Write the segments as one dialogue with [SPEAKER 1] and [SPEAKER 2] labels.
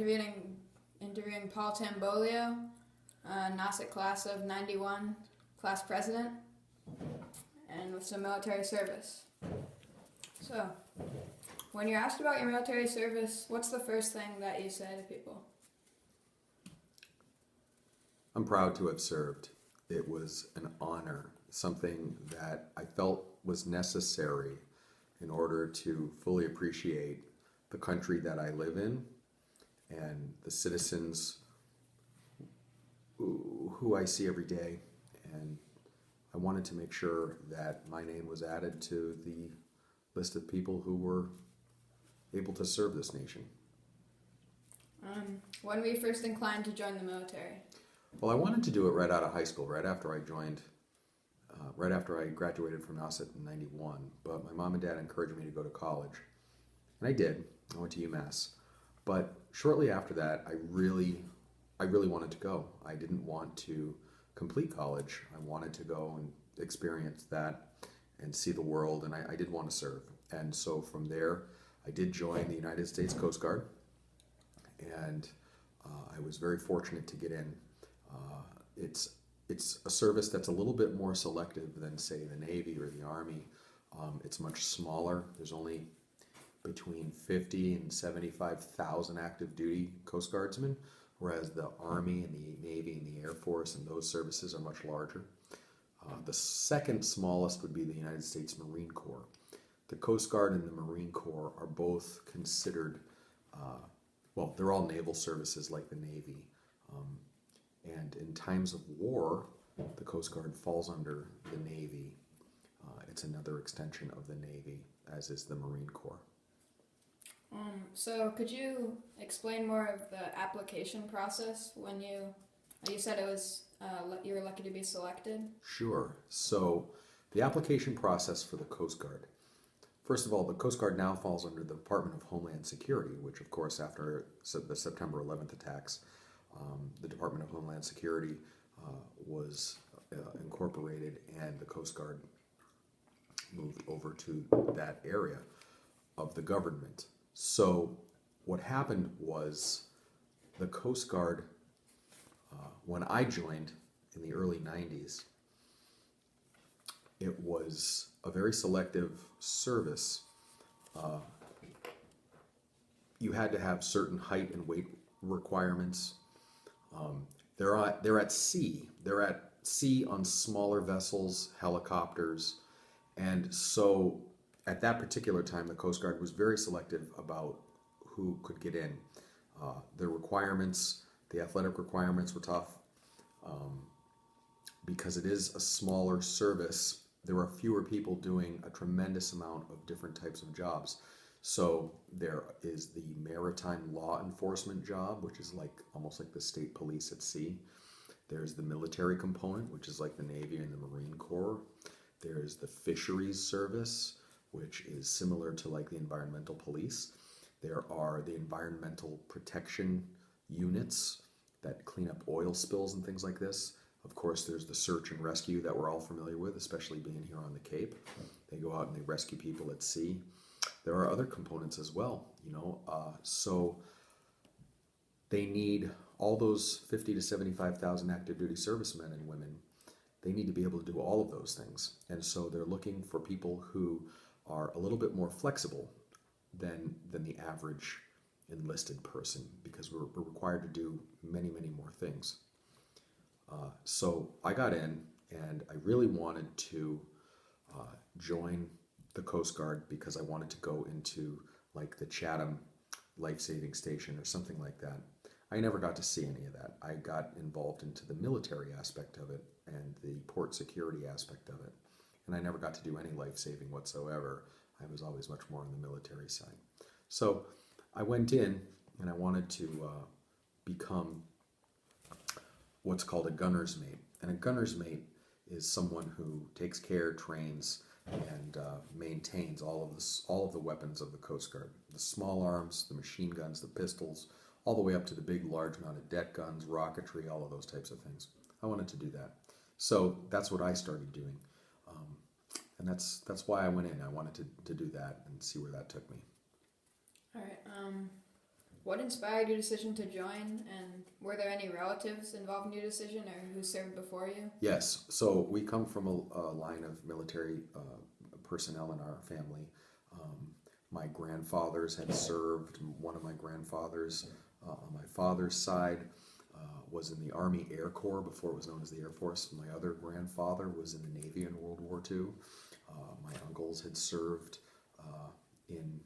[SPEAKER 1] interviewing Paul Tambolio, NASA class of 91, class president, and with some military service. So, when you're asked about your military service, what's the first thing that you say to people?
[SPEAKER 2] I'm proud to have served. It was an honor, something that I felt was necessary in order to fully appreciate the country that I live in and the citizens who I see every day. And I wanted to make sure that my name was added to the list of people who were able to serve this nation.
[SPEAKER 1] When were you first inclined to join the military?
[SPEAKER 2] Well, I wanted to do it right out of high school, right after I graduated from NASA in 91. But my mom and dad encouraged me to go to college. And I did. I went to UMass. But shortly after that, I really wanted to go. I didn't want to complete college. I wanted to go and experience that and see the world, and I did want to serve. And so from there, I did join the United States Coast Guard, and I was very fortunate to get in. It's a service that's a little bit more selective than, say, the Navy or the Army. It's much smaller. There's only between 50 and 75,000 active duty Coast Guardsmen, whereas the Army and the Navy and the Air Force and those services are much larger. The second smallest would be the United States Marine Corps. The Coast Guard and the Marine Corps are both considered, well, they're all naval services like the Navy. And in times of war, the Coast Guard falls under the Navy. It's another extension of the Navy, as is the Marine Corps.
[SPEAKER 1] So could you explain more of the application process when you said it was, you were lucky to be selected?
[SPEAKER 2] Sure. So the application process for the Coast Guard. First of all, the Coast Guard now falls under the Department of Homeland Security, which of course after the September 11th attacks, the Department of Homeland Security was incorporated and the Coast Guard moved over to that area of the government. So what happened was the Coast Guard, when I joined in the early 90s, it was a very selective service. You had to have certain height and weight requirements. They're at sea. They're at sea on smaller vessels, helicopters, and so at that particular time, the Coast Guard was very selective about who could get in. The requirements, the athletic requirements were tough. Because it is a smaller service, there are fewer people doing a tremendous amount of different types of jobs. So there is the maritime law enforcement job, which is almost like the state police at sea. There's the military component, which is like the Navy and the Marine Corps. There's the fisheries service, which is similar to like the environmental police. There are the environmental protection units that clean up oil spills and things like this. Of course, there's the search and rescue that we're all familiar with, especially being here on the Cape. They go out and they rescue people at sea. There are other components as well, so they need all those 50 to 75,000 active duty servicemen and women. They need to be able to do all of those things. And so they're looking for people who are a little bit more flexible than the average enlisted person, because we're required to do many, many more things. So I got in, and I really wanted to join the Coast Guard because I wanted to go into like the Chatham life-saving station or something like that. I never got to see any of that. I got involved into the military aspect of it and the port security aspect of it, and I never got to do any life-saving whatsoever. I was always much more on the military side. So I went in and I wanted to become what's called a gunner's mate. And a gunner's mate is someone who takes care, trains, and maintains all of the weapons of the Coast Guard. The small arms, the machine guns, the pistols, all the way up to the big, large mounted deck guns, rocketry, all of those types of things. I wanted to do that. So that's what I started doing. And that's why I went in. I wanted to do that and see where that took me.
[SPEAKER 1] All right. What inspired your decision to join, and were there any relatives involved in your decision or who served before you?
[SPEAKER 2] Yes, so we come from a line of military personnel in our family. My grandfathers had served. One of my grandfathers on my father's side was in the Army Air Corps before it was known as the Air Force. My other grandfather was in the Navy in World War II. My uncles had served in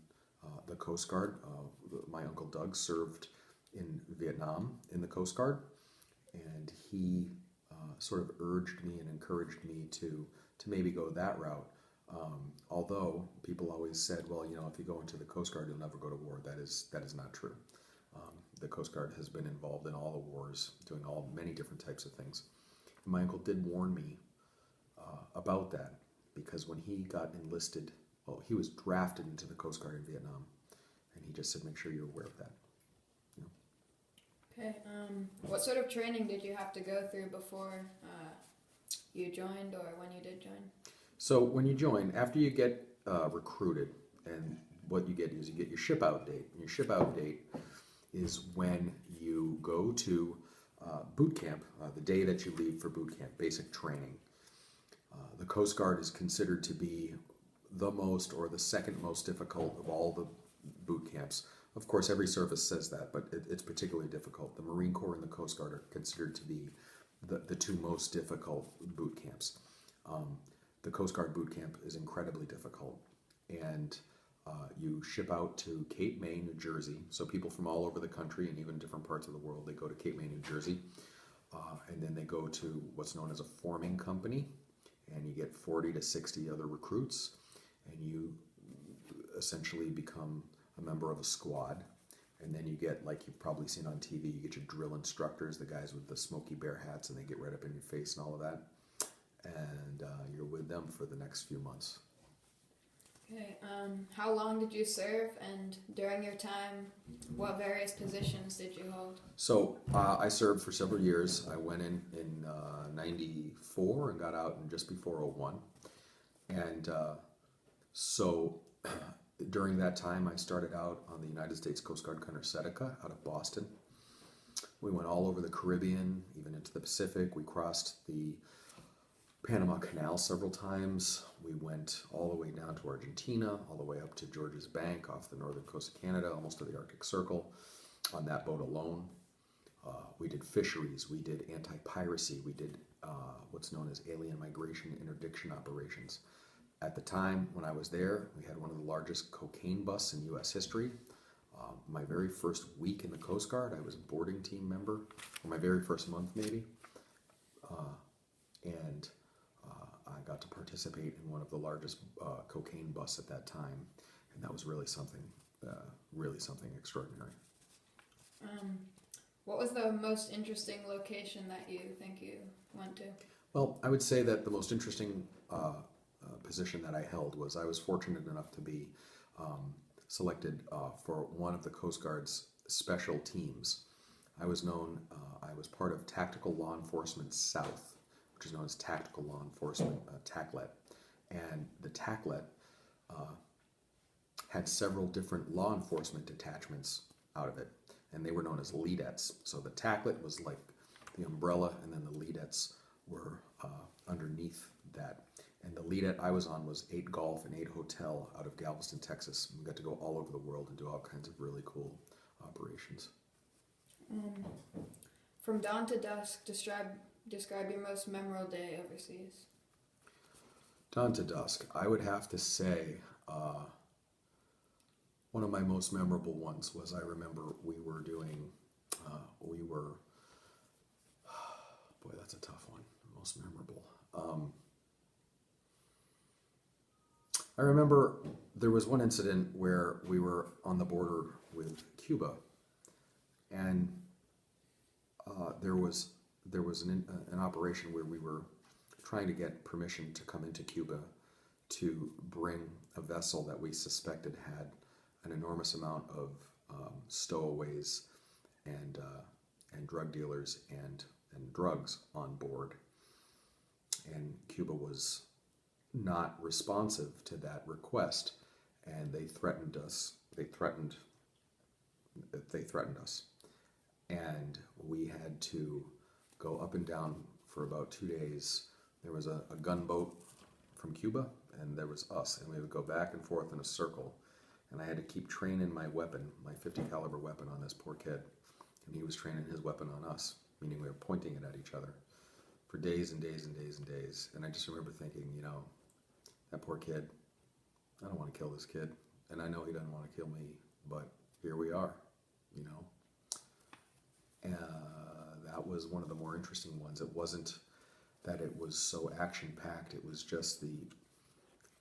[SPEAKER 2] the Coast Guard. My uncle Doug served in Vietnam in the Coast Guard, and he sort of urged me and encouraged me to maybe go that route. Although people always said, well, you know, if you go into the Coast Guard, you'll never go to war. That is not true. The Coast Guard has been involved in all the wars, doing many different types of things. And my uncle did warn me about that, because when he got enlisted, well, he was drafted into the Coast Guard in Vietnam, and he just said, make sure you're aware of that. You know?
[SPEAKER 1] Okay. What sort of training did you have to go through before you joined, or when you did join?
[SPEAKER 2] So when you join, after you get recruited, and what you get is you get your ship out date. And your ship out date is when you go to boot camp, the day that you leave for boot camp, basic training. The Coast Guard is considered to be the most or the second most difficult of all the boot camps. Of course, every service says that, but it's particularly difficult. The Marine Corps and the Coast Guard are considered to be the two most difficult boot camps. The Coast Guard boot camp is incredibly difficult, and you ship out to Cape May, New Jersey. So people from all over the country and even different parts of the world, they go to Cape May, New Jersey, and then they go to what's known as a forming company, and you get 40 to 60 other recruits, and you essentially become a member of a squad. And then you get, like you've probably seen on TV, you get your drill instructors, the guys with the Smokey Bear hats, and they get right up in your face and all of that. And you're with them for the next few months.
[SPEAKER 1] Okay. How long did you serve, and during your time, what various positions did you hold?
[SPEAKER 2] So I served for several years. I went in 94 and got out in just before '01. And so during that time, I started out on the United States Coast Guard Cutter Seneca out of Boston. We went all over the Caribbean, even into the Pacific. We crossed the Panama Canal several times. We went all the way down to Argentina, all the way up to George's Bank off the northern coast of Canada, almost to the Arctic Circle, on that boat alone. We did fisheries, we did anti-piracy, we did what's known as alien migration interdiction operations. At the time when I was there, we had one of the largest cocaine busts in U.S. history. My very first week in the Coast Guard, I was a boarding team member, or my very first month maybe, and I got to participate in one of the largest cocaine busts at that time, and that was really something extraordinary.
[SPEAKER 1] What was the most interesting location that you think you went to?
[SPEAKER 2] Well, I would say that the most interesting position that I held was I was fortunate enough to be selected for one of the Coast Guard's special teams. I was part of Tactical Law Enforcement South, which is known as Tactical Law Enforcement, TACLET. And the TACLET had several different law enforcement detachments out of it, and they were known as leadettes. So the TACLET was like the umbrella, and then the leadettes were underneath that. And the leadette I was on was 8 Golf and 8 Hotel out of Galveston, Texas. We got to go all over the world and do all kinds of really cool operations.
[SPEAKER 1] From dawn to dusk, describe your most memorable day overseas.
[SPEAKER 2] Dawn to dusk, I would have to say one of my most memorable ones was, I remember boy, that's a tough one, most memorable. I remember there was one incident where we were on the border with Cuba, and there was an operation where we were trying to get permission to come into Cuba to bring a vessel that we suspected had an enormous amount of stowaways and drug dealers and drugs on board. And Cuba was not responsive to that request, and they threatened us. They threatened they threatened us. And we had to go up and down for about 2 days. There was a gunboat from Cuba, and there was us, and we would go back and forth in a circle. And I had to keep training my weapon, my 50 caliber weapon, on this poor kid, and he was training his weapon on us, meaning we were pointing it at each other for days and days and days and days. And I just remember thinking, that poor kid, I don't want to kill this kid, and I know he doesn't want to kill me, but here we are, that was one of the more interesting ones. It wasn't that it was so action-packed, it was just the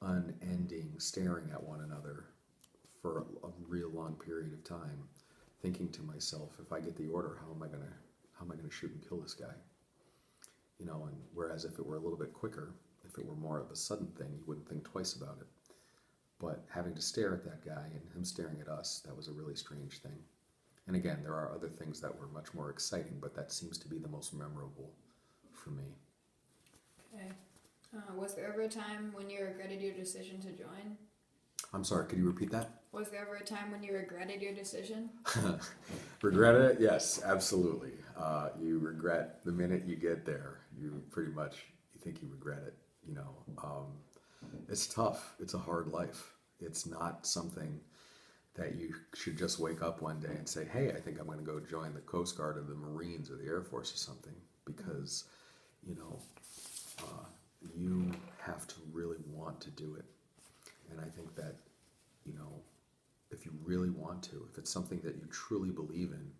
[SPEAKER 2] unending staring at one another for a real long period of time, thinking to myself, if I get the order, how am I gonna shoot and kill this guy? And whereas if it were a little bit quicker, if it were more of a sudden thing, you wouldn't think twice about it. But having to stare at that guy and him staring at us, that was a really strange thing. And again, there are other things that were much more exciting, but that seems to be the most memorable for me.
[SPEAKER 1] Okay. Was there ever a time when you regretted your decision to join?
[SPEAKER 2] I'm sorry, could you repeat that?
[SPEAKER 1] Was there ever a time when you regretted your decision?
[SPEAKER 2] Regret it? Yes, absolutely. You regret the minute you get there. You think you regret it. It's tough. It's a hard life. It's not something that you should just wake up one day and say, hey, I think I'm going to go join the Coast Guard or the Marines or the Air Force or something, because, you have to really want to do it. And I think that, if you really want to, if it's something that you truly believe in,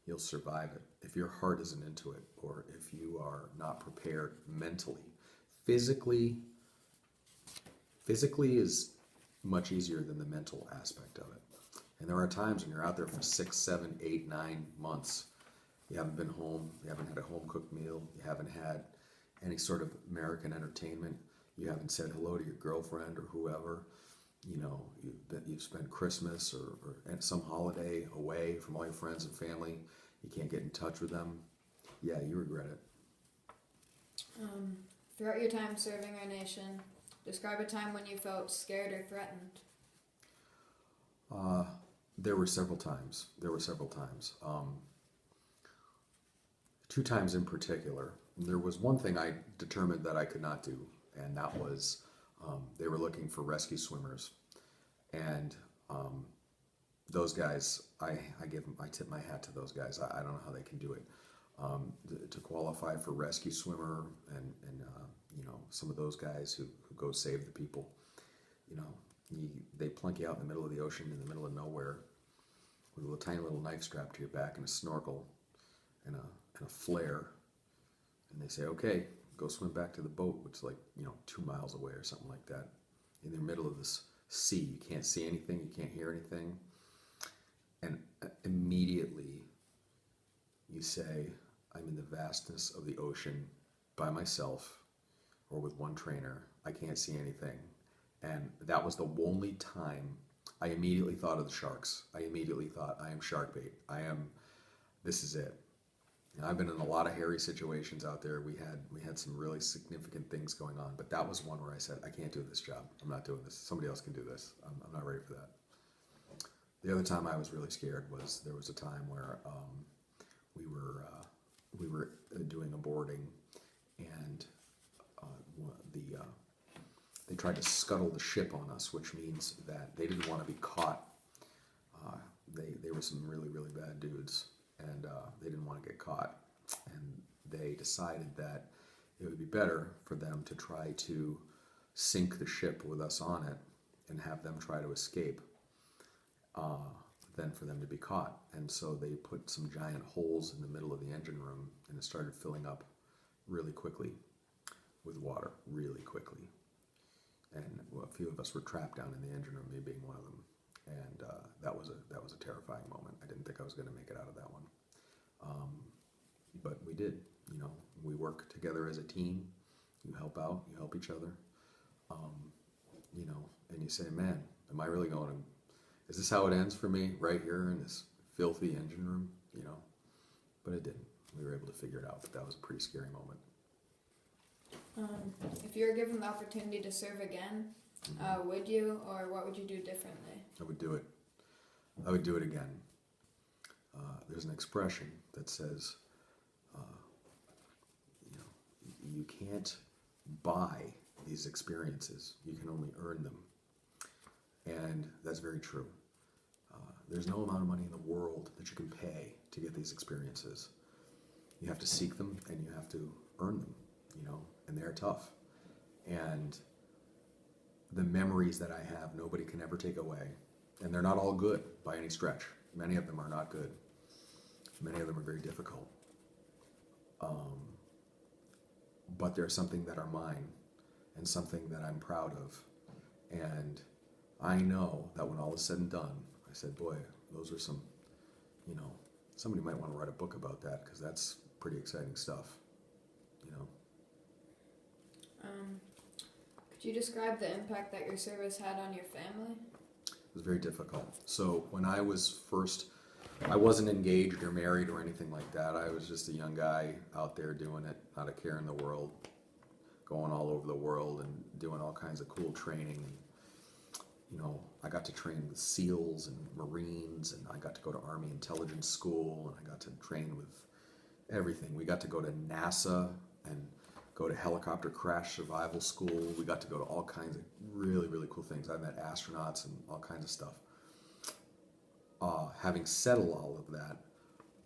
[SPEAKER 2] you'll survive it. If your heart isn't into it, or if you are not prepared mentally, physically is much easier than the mental aspect of it. And there are times when you're out there for 6, 7, 8, 9 months. You haven't been home. You haven't had a home-cooked meal. You haven't had any sort of American entertainment. You haven't said hello to your girlfriend or whoever. You've spent Christmas or some holiday away from all your friends and family. You can't get in touch with them. Yeah, you regret it.
[SPEAKER 1] Throughout your time serving our nation, describe a time when you felt scared or threatened.
[SPEAKER 2] There were several times. 2 times in particular. There was one thing I determined that I could not do, and that was they were looking for rescue swimmers. And those guys, I tip my hat to those guys. I don't know how they can do it. To qualify for rescue swimmer and some of those guys who go save the people, they plunk you out in the middle of the ocean, in the middle of nowhere, with a little tiny little knife strapped to your back and a snorkel and a flare, and they say, okay, go swim back to the boat, which is 2 miles away or something like that, in the middle of this sea. You can't see anything, you can't hear anything, and immediately you say, I'm in the vastness of the ocean by myself or with one trainer. I can't see anything. And that was the only time I immediately thought of the sharks. I immediately thought, I am shark bait. This is it. I've been in a lot of hairy situations out there. We had some really significant things going on, but that was one where I said, I can't do this job. I'm not doing this. Somebody else can do this. I'm not ready for that. The other time I was really scared was there was a time where we were doing a boarding, and they tried to scuttle the ship on us, which means that they didn't want to be caught. They were some really, really bad dudes, and they didn't want to get caught. And they decided that it would be better for them to try to sink the ship with us on it and have them try to escape than for them to be caught. And so they put some giant holes in the middle of the engine room, and it started filling up really quickly with water, really quickly. And a few of us were trapped down in the engine room, me being one of them. And that was a terrifying moment. I didn't think I was going to make it out of that one. But we did. We work together as a team. You help out, you help each other. And you say, man, am I really going to, is this how it ends for me right here in this filthy engine room? But it didn't. We were able to figure it out, but that was a pretty scary moment.
[SPEAKER 1] If you were given the opportunity to serve again, would you, or what would you do differently?
[SPEAKER 2] I would do it. I would do it again. there's an expression that says, you know, you can't buy these experiences. You can only earn them. And that's very true. There's no amount of money in the world that you can pay to get these experiences. You have to seek them and you have to earn them, you know, and they're tough. And the memories that I have, nobody can ever take away. And they're not all good by any stretch. Many of them are not good. Many of them are very difficult. But they're something that are mine and something that I'm proud of. And I know that when all is said and done, I said, boy, those are some, you know, somebody might want to write a book about that because that's pretty exciting stuff, you know.
[SPEAKER 1] Could you describe the impact that your service had on your family?
[SPEAKER 2] It was very difficult. So when I was first, I wasn't engaged or married or anything like that. I was just a young guy out there doing it, not a care in the world, going all over the world and doing all kinds of cool training. And, you know, I got to train with SEALs and Marines, and I got to go to Army Intelligence School, and I got to train with everything. We got to go to NASA and go to helicopter crash survival school. We got to go to all kinds of really, really cool things. I met astronauts and all kinds of stuff. Having said all of that,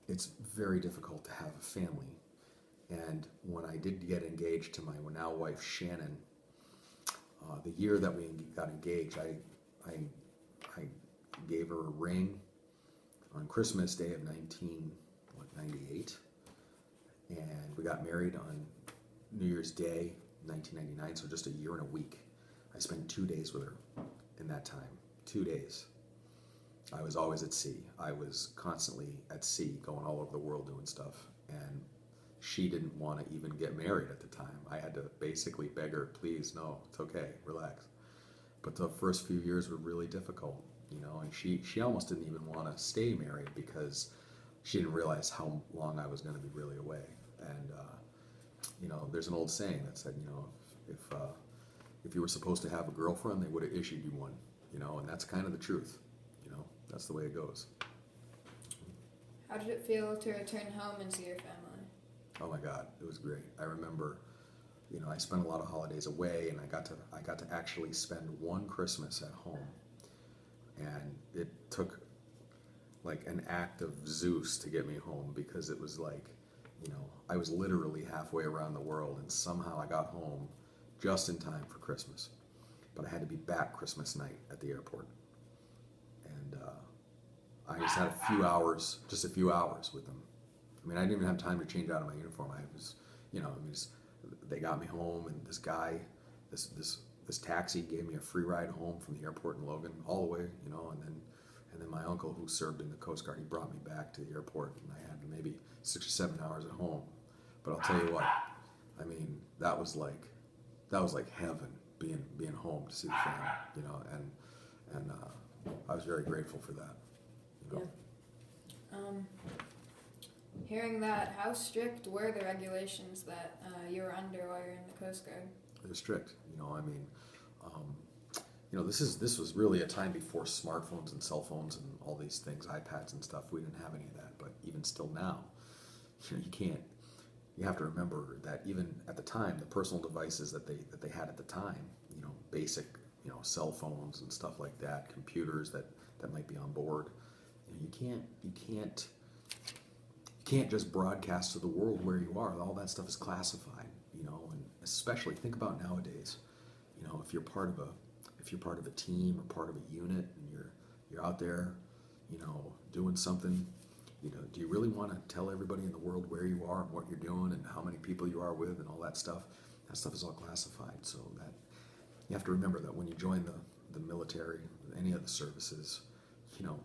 [SPEAKER 2] it's very difficult to have a family. And when I did get engaged to my now wife, Shannon, the year that we got engaged, I gave her a ring on Christmas Day of 1998, and we got married on New Year's Day, 1999, so just a year and a week. I spent 2 days with her in that time. 2 days. I was always at sea. I was constantly at sea, going all over the world doing stuff, and she didn't want to even get married at the time. I had to basically beg her, please, no, it's okay, relax. But the first few years were really difficult, you know, and she almost didn't even want to stay married because she didn't realize how long I was going to be really away. And, you know, there's an old saying that said, you know, if you were supposed to have a girlfriend, they would have issued you one, you know, and that's kind of the truth, you know, that's the way it goes.
[SPEAKER 1] How did it feel to return home and see your family?
[SPEAKER 2] Oh my God, it was great. I remember, you know, I spent a lot of holidays away, and I got to actually spend one Christmas at home, and it took like an act of Zeus to get me home, because it was like, you know, I was literally halfway around the world, and somehow I got home just in time for Christmas. But I had to be back Christmas night at the airport, and I just had just a few hours with them. I mean, I didn't even have time to change out of my uniform. I was, you know, I mean, they got me home, and this guy, this taxi gave me a free ride home from the airport in Logan, all the way, you know, and then my uncle, who served in the Coast Guard, he brought me back to the airport, and I had maybe 6 or 7 hours at home. But I'll tell you what, I mean, that was like heaven, being home to see the family, you know, and I was very grateful for that. You know?
[SPEAKER 1] Yeah. Hearing that, how strict were the regulations that you were under while you're in the Coast Guard?
[SPEAKER 2] They're strict, you know. I mean, you know, this was really a time before smartphones and cell phones and all these things, iPads and stuff. We didn't have any of that, but even still now, you know, you can't. You have to remember that even at the time, the personal devices that they had at the time, you know, basic, you know, cell phones and stuff like that, computers that might be on board. You know, you can't just broadcast to the world where you are. All that stuff is classified, you know, and especially think about nowadays. You know, if you're part of a team or part of a unit, and you're out there, you know, doing something, you know, do you really want to tell everybody in the world where you are and what you're doing and how many people you are with and all that stuff? That stuff is all classified. So that you have to remember that when you join the military, any of the services, you know,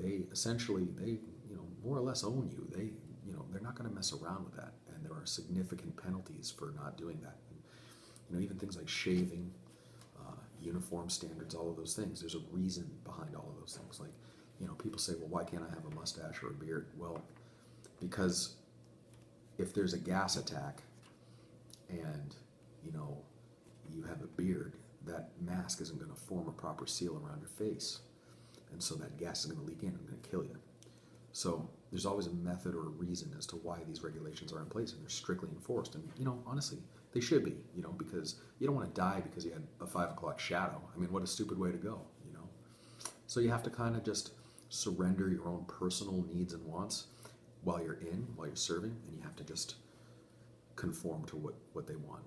[SPEAKER 2] they essentially, you know, more or less own you. You know, they're not going to mess around with that, and there are significant penalties for not doing that. And, you know, even things like shaving, uniform standards, all of those things. There's a reason behind all of those things. Like, you know, people say, well, why can't I have a mustache or a beard? Well, because if there's a gas attack and, you know, you have a beard, that mask isn't going to form a proper seal around your face. And so that gas is going to leak in and going to kill you. So there's always a method or a reason as to why these regulations are in place, and they're strictly enforced. And honestly, they should be. Because you don't want to die because you had a 5 o'clock shadow. I mean, what a stupid way to go. So you have to kind of just surrender your own personal needs and wants while you're serving, and you have to just conform to what they want.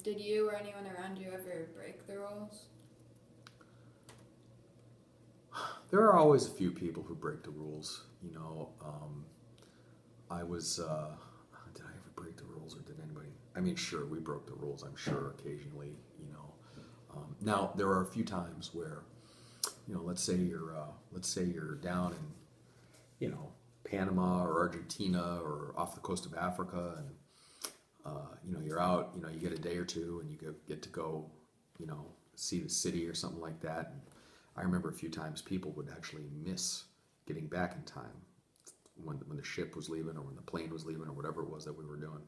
[SPEAKER 1] Did you or anyone around you ever break the rules?
[SPEAKER 2] There are always a few people who break the rules. I was. Did I ever break the rules, or did anybody? I mean, sure, we broke the rules. I'm sure occasionally. Now there are a few times where, let's say you're down in, Panama or Argentina or off the coast of Africa, and you're out. You get a day or two, and you get to go, see the city or something like that. And I remember a few times people would actually miss getting back in time when the ship was leaving, or when the plane was leaving, or whatever it was that we were doing.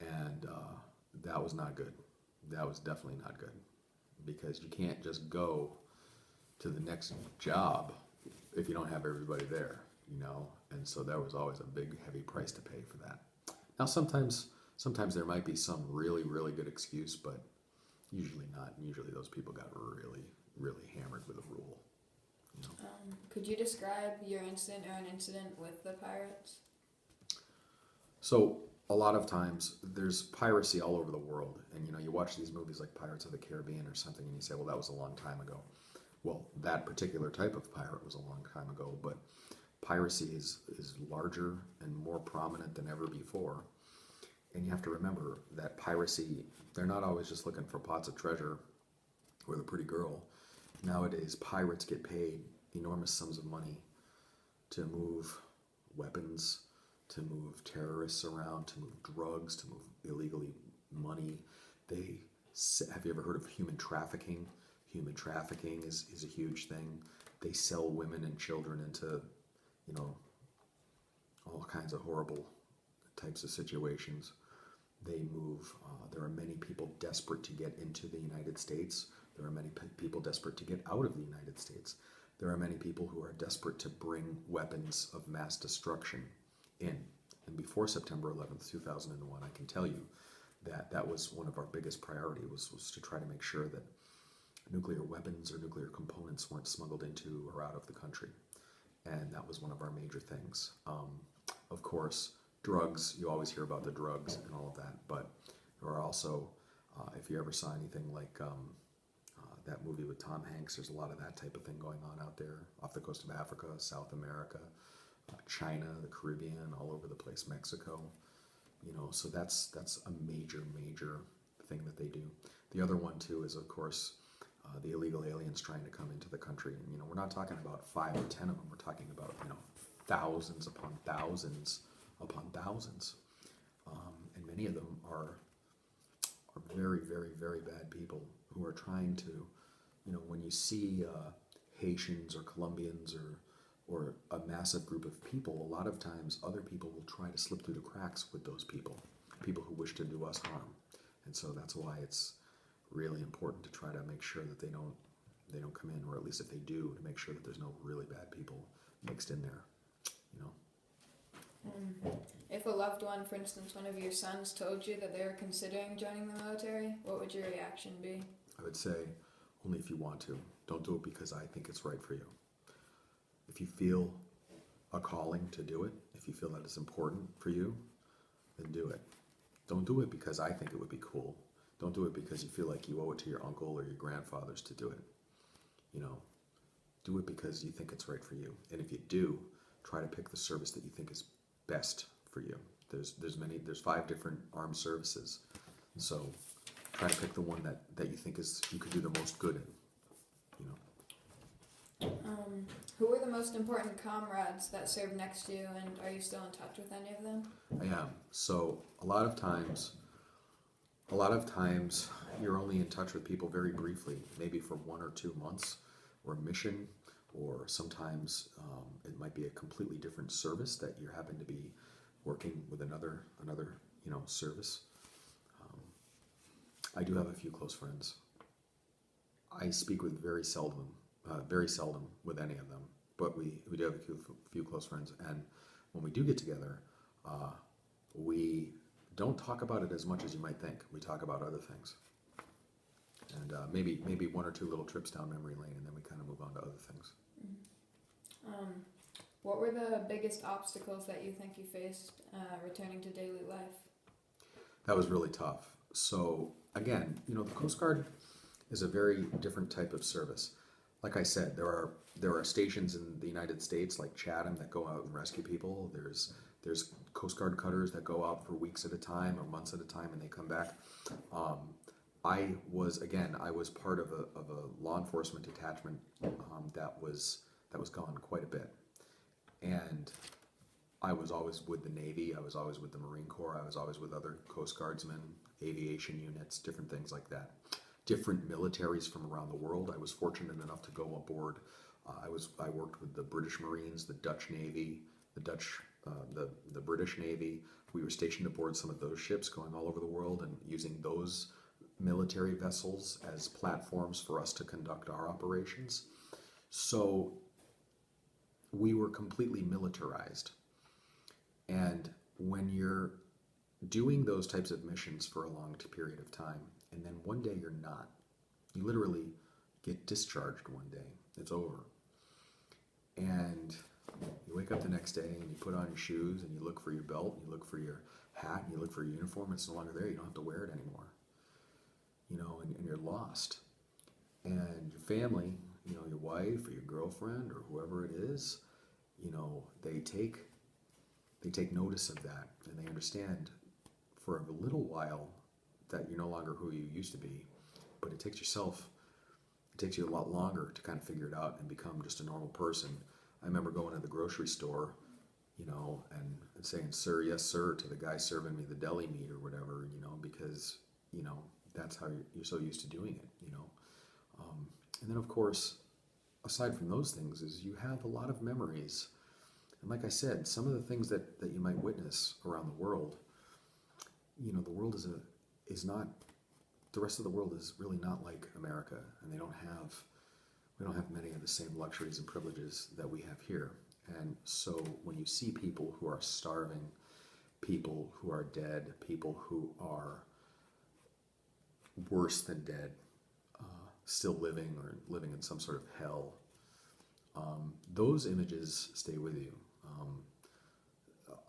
[SPEAKER 2] And that was not good. That was definitely not good, because you can't just go to the next job if you don't have everybody there, And so there was always a big, heavy price to pay for that. Now, sometimes there might be some really, really good excuse, but usually not. Usually those people got really, really hammered with a rule.
[SPEAKER 1] Could you describe your incident or an incident with the pirates?
[SPEAKER 2] So a lot of times there's piracy all over the world, and you watch these movies like Pirates of the Caribbean or something, and you say, well, that was a long time ago. Well, that particular type of pirate was a long time ago, but piracy is larger and more prominent than ever before. And you have to remember that piracy, they're not always just looking for pots of treasure or the pretty girl. Nowadays, pirates get paid enormous sums of money to move weapons, to move terrorists around, to move drugs, to move illegally money. Have you ever heard of human trafficking? Human trafficking is a huge thing. They sell women and children into, all kinds of horrible types of situations. They move. There are many people desperate to get into the United States. There are many people desperate to get out of the United States. There are many people who are desperate to bring weapons of mass destruction in. And before September 11th, 2001, I can tell you that was one of our biggest priorities was to try to make sure that nuclear weapons or nuclear components weren't smuggled into or out of the country. And that was one of our major things. Of course, drugs, you always hear about the drugs and all of that, but there are also, if you ever saw anything like that movie with Tom Hanks, there's a lot of that type of thing going on out there, off the coast of Africa, South America, China, the Caribbean, all over the place, Mexico. So that's a major thing that they do. The other one too is, of course, the illegal aliens trying to come into the country. And we're not talking about 5 or 10 of them. We're talking about thousands upon thousands upon thousands, and many of them are very, very, very bad people who are trying to, when you see Haitians or Colombians or a massive group of people, a lot of times other people will try to slip through the cracks with those people who wish to do us harm. And so that's why it's really important to try to make sure that they don't come in, or at least if they do, to make sure that there's no really bad people mixed in there.
[SPEAKER 1] If a loved one, for instance, one of your sons, told you that they were considering joining the military, what would your reaction be?
[SPEAKER 2] I would say, only if you want to. Don't do it because I think it's right for you. If you feel a calling to do it, if you feel that it's important for you, then do it. Don't do it because I think it would be cool. Don't do it because you feel like you owe it to your uncle or your grandfathers to do it. Do it because you think it's right for you. And if you do, try to pick the service that you think is best for you. There's 5 different armed services. So try to pick the one that you think you could do the most good in.
[SPEAKER 1] Who were the most important comrades that served next to you, and are you still in touch with any of them?
[SPEAKER 2] I am. So a lot of times you're only in touch with people very briefly, maybe for 1 or 2 months, or a mission, or sometimes it might be a completely different service that you happen to be working with another service. I do have a few close friends. I speak with very seldom with any of them. but we do have a few close friends, and when we do get together, we don't talk about it as much as you might think. We talk about other things, and maybe one or two little trips down memory lane, and then we kind of move on to other things.
[SPEAKER 1] What were the biggest obstacles that you think you faced returning to daily life?
[SPEAKER 2] That was really tough. So again, the Coast Guard is a very different type of service. Like I said, there are stations in the United States like Chatham that go out and rescue people. There's Coast Guard cutters that go out for weeks at a time or months at a time, and they come back. I was part of a law enforcement detachment that was gone quite a bit, and I was always with the Navy. I was always with the Marine Corps. I was always with other Coast Guardsmen, aviation units, different things like that. Different militaries from around the world. I was fortunate enough to go aboard. I worked with the British Marines, the Dutch Navy, the British Navy. We were stationed aboard some of those ships, going all over the world and using those military vessels as platforms for us to conduct our operations. So we were completely militarized. And when you're doing those types of missions for a long period of time, and then one day you're not, you literally get discharged one day. It's over. And you wake up the next day and you put on your shoes and you look for your belt, and you look for your hat, and you look for your uniform. It's no longer there. You don't have to wear it anymore. And you're lost. And your family, your wife or your girlfriend or whoever it is, they take notice of that, and they understand for a little while that you're no longer who you used to be. But it takes you a lot longer to kind of figure it out and become just a normal person. I remember going to the grocery store, and saying, "Sir, yes, sir," to the guy serving me the deli meat or whatever, because, that's how you're so used to doing it, And then, of course, aside from those things, is you have a lot of memories. And like I said, some of the things that you might witness around the world, the world the rest of the world is really not like America, and we don't have many of the same luxuries and privileges that we have here. And so when you see people who are starving, people who are dead, people who are worse than dead, still living or living in some sort of hell, those images stay with you.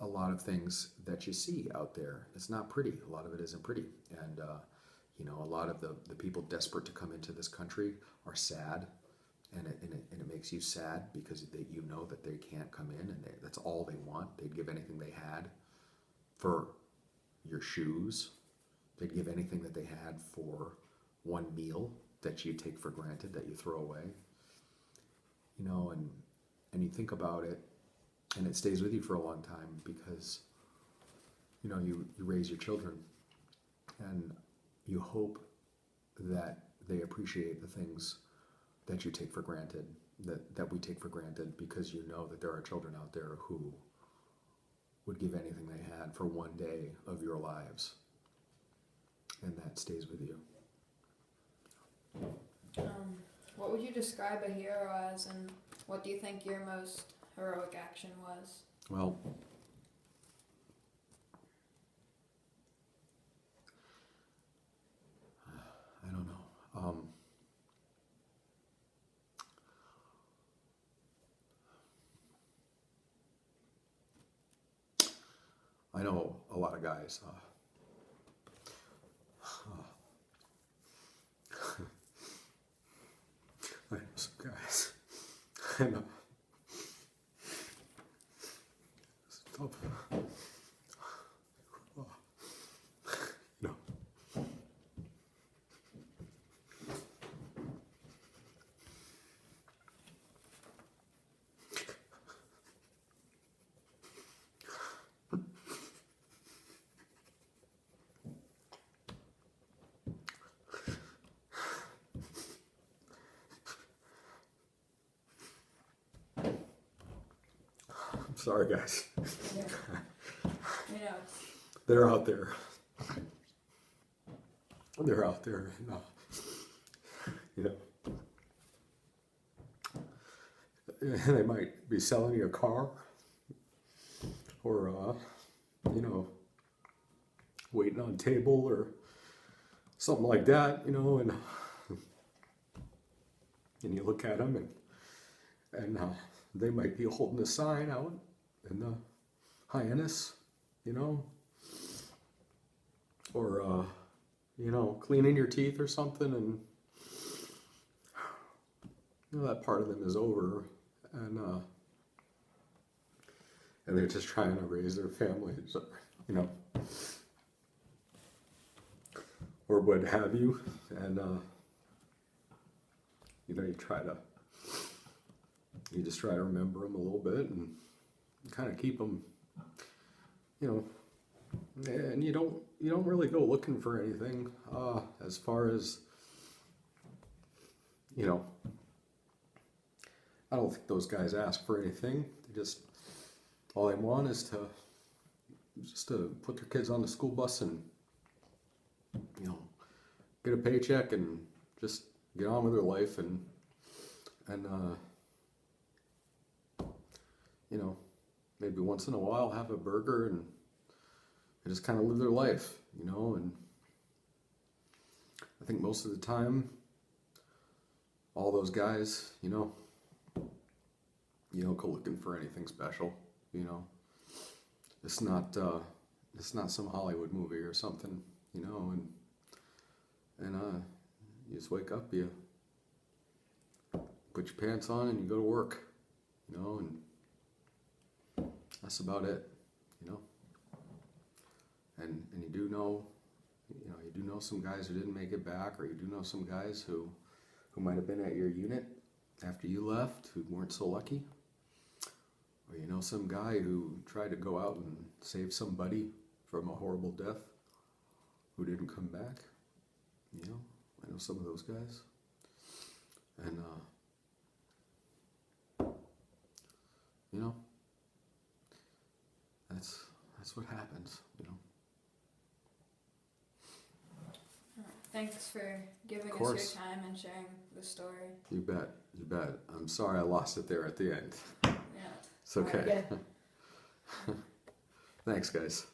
[SPEAKER 2] A lot of things that you see out there, it's not pretty. A lot of it isn't pretty. And, a lot of the people desperate to come into this country are sad. And it makes you sad because you know that they can't come in, and that's all they want. They'd give anything they had for your shoes. They'd give anything that they had for one meal that you take for granted, that you throw away. And you think about it, and it stays with you for a long time because, you raise your children, and you hope that they appreciate the things that you take for granted, that we take for granted, because you know that there are children out there who would give anything they had for one day of your lives, and that stays with you.
[SPEAKER 1] What would you describe a hero as, and what do you think your most heroic action was?
[SPEAKER 2] Well, I don't know. I know a lot of guys. I know some guys. I know. It's tough. No. Sorry, guys.
[SPEAKER 1] Yeah.
[SPEAKER 2] They're out there. They're out there. they might be selling you a car, or waiting on a table or something like that, and you look at them and they might be holding a sign out in the highness, or cleaning your teeth or something, and that part of them is over, and they're just trying to raise their families, or what have you, and you just try to remember them a little bit and kind of keep them, and you don't really go looking for anything as far as, I don't think those guys ask for anything. All they want is to put their kids on the school bus and, get a paycheck and just get on with their life and maybe once in a while have a burger and just kind of live their life, and I think most of the time, all those guys, you don't go looking for anything special, It's not some Hollywood movie or something, and you just wake up, you put your pants on and you go to work, and that's about it, and you do know some guys who didn't make it back, or you do know some guys who might have been at your unit after you left who weren't so lucky, or some guy who tried to go out and save somebody from a horrible death who didn't come back. I know some of those guys, and that's what happens.
[SPEAKER 1] Thanks for giving us your time and sharing the story.
[SPEAKER 2] You bet. I'm sorry I lost it there at the end.
[SPEAKER 1] Yeah.
[SPEAKER 2] It's okay.
[SPEAKER 1] Yeah.
[SPEAKER 2] Thanks, guys.